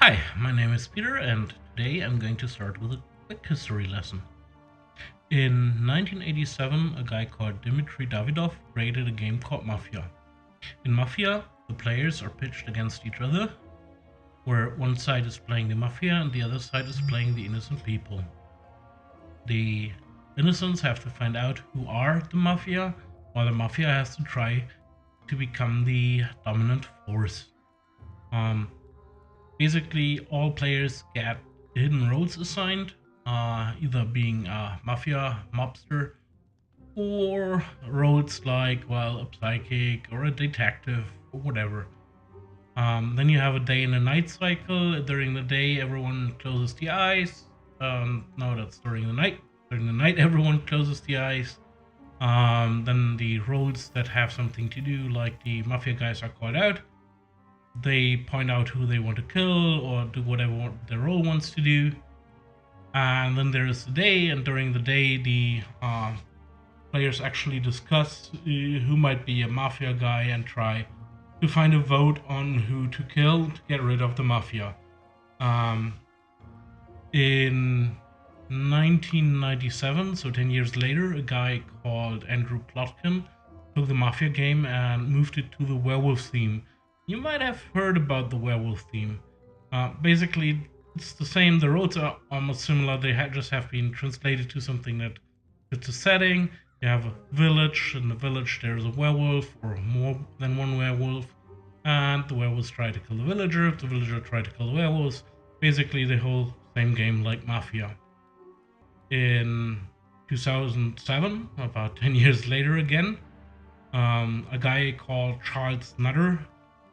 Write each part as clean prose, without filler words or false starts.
Hi, my name is Peter, and today I'm going to start with a quick history lesson. In 1987, a guy called Dmitry Davidov created a game called Mafia. In Mafia, the players are pitched against each other, where one side is playing the Mafia and the other side is playing the innocent people. The innocents have to find out who are the Mafia, while the Mafia has to try to become the dominant force. Um, Basically, all players get hidden roles assigned, either being a mafia, mobster, or roles like, well, a psychic or a detective or whatever. Then you have a day and a night cycle. During the day, everyone closes the eyes. No, that's during the night. During the night, everyone closes the eyes. Then the roles that have something to do, like the mafia guys, are called out. They point out who they want to kill or do whatever their role wants to do. And then there is the day, and during the day, the players actually discuss who might be a mafia guy and try to find a vote on who to kill to get rid of the mafia. Um, in 1997, so 10 years later, a guy called Andrew Plotkin took the mafia game and moved it to the werewolf theme. You might have heard about the werewolf theme. Basically, it's the same. The roles are almost similar. They just have been translated to something that fits a setting. You have a village. In the village, there's a werewolf or more than one werewolf, and the werewolves try to kill the villager. The villager try to kill the werewolves. Basically, the whole same game like Mafia. In 2007, about 10 years later again, a guy called Charles Nutter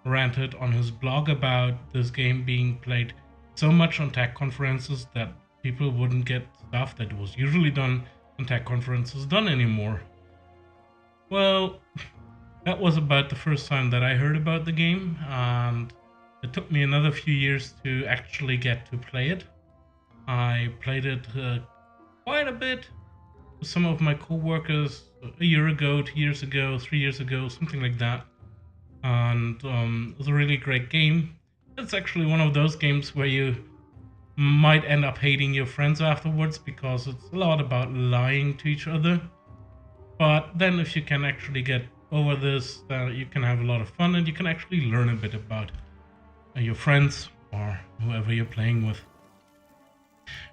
ranted on his blog about this game being played so much on tech conferences that people wouldn't get stuff that was usually done on tech conferences done anymore. Well, that was about the first time that I heard about the game, and it took me another few years to actually get to play it. I played it quite a bit with some of my co-workers a year ago, 2 years ago, 3 years ago, something like that. And it was a really great game. It's actually one of those games where you might end up hating your friends afterwards because it's a lot about lying to each other. But then if you can actually get over this, you can have a lot of fun and you can actually learn a bit about your friends or whoever you're playing with.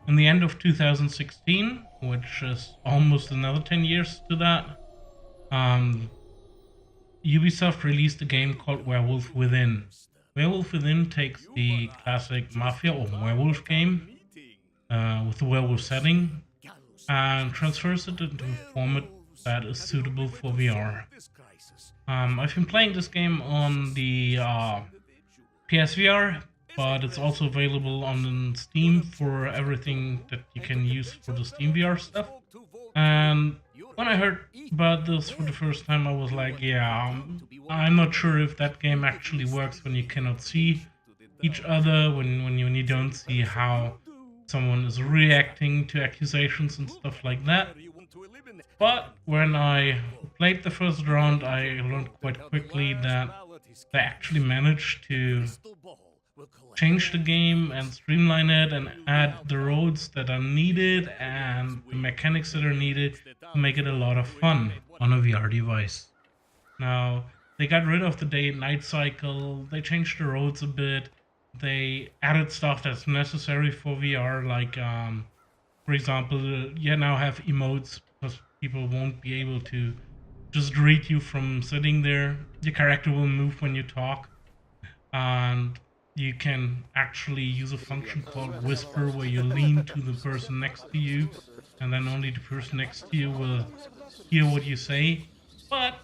In the end of 2016, which is almost another 10 years to that, um, Ubisoft released a game called Werewolf Within. Werewolf Within takes the classic Mafia or Werewolf game with the werewolf setting and transfers it into a format that is suitable for VR. I've been playing this game on the PSVR, but it's also available on Steam for everything that you can use for the Steam VR stuff. And when I heard about this for the first time, I was like, yeah, I'm not sure if that game actually works when you cannot see each other, when you don't see how someone is reacting to accusations and stuff like that. But when I played the first round, I learned quite quickly that they actually managed to change the game and streamline it and add the roads that are needed and the mechanics that are needed to make it a lot of fun on a VR device. Now, they got rid of the day and night cycle, they changed the roads a bit, they added stuff that's necessary for VR, like, for example, you now have emotes because people won't be able to just read you from sitting there. Your character will move when you talk, and you can actually use a function called whisper where you lean to the person next to you and then only the person next to you will hear what you say. But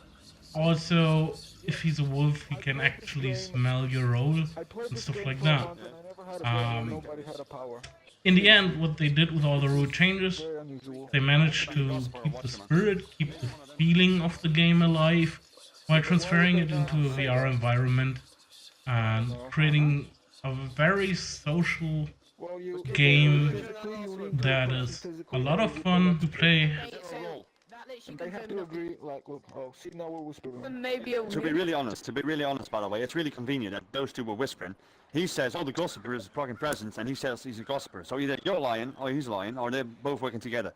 also, if he's a wolf, he can actually smell your role and stuff like that. um, in the end, what they did with all the rule changes, they managed to keep the spirit, keep the feeling of the game alive while transferring it into a VR environment and creating a very social game that is a lot of fun to play. literally They have confirming to nothing. agree, like, look, oh, see now we're whispering. Maybe a To be week. really honest, by the way, it's really convenient that those two were whispering. He says, oh, the gossiper is fucking present, and he says he's a gossiper. So either you're lying, or he's lying, or they're both working together.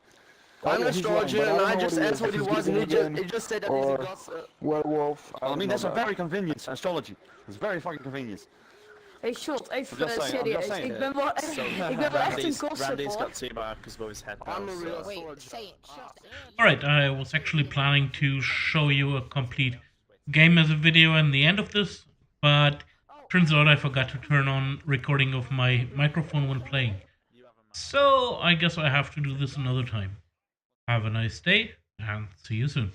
Oh, I'm yeah, an he's lying, astrologer, but and don't I know just what answered what he If was, he's and Gideon he just said that he's a or gossip. werewolf. I mean, that's a that. very convenient astrology. It's very fucking convenient. Hey, short, even just saying, I'm just serieus. saying. Ik ben wel echt, ik ben wel echt een gossip, Randy's hoor. got 2 markers above his head now. I'm a real So. Wait, astrologer. say it. Shut Alright, I was actually planning to show you a complete game as a video in the end of this, but turns out I forgot to turn on recording of my microphone when playing. So I guess I have to do this another time. Have a nice day, and see you soon.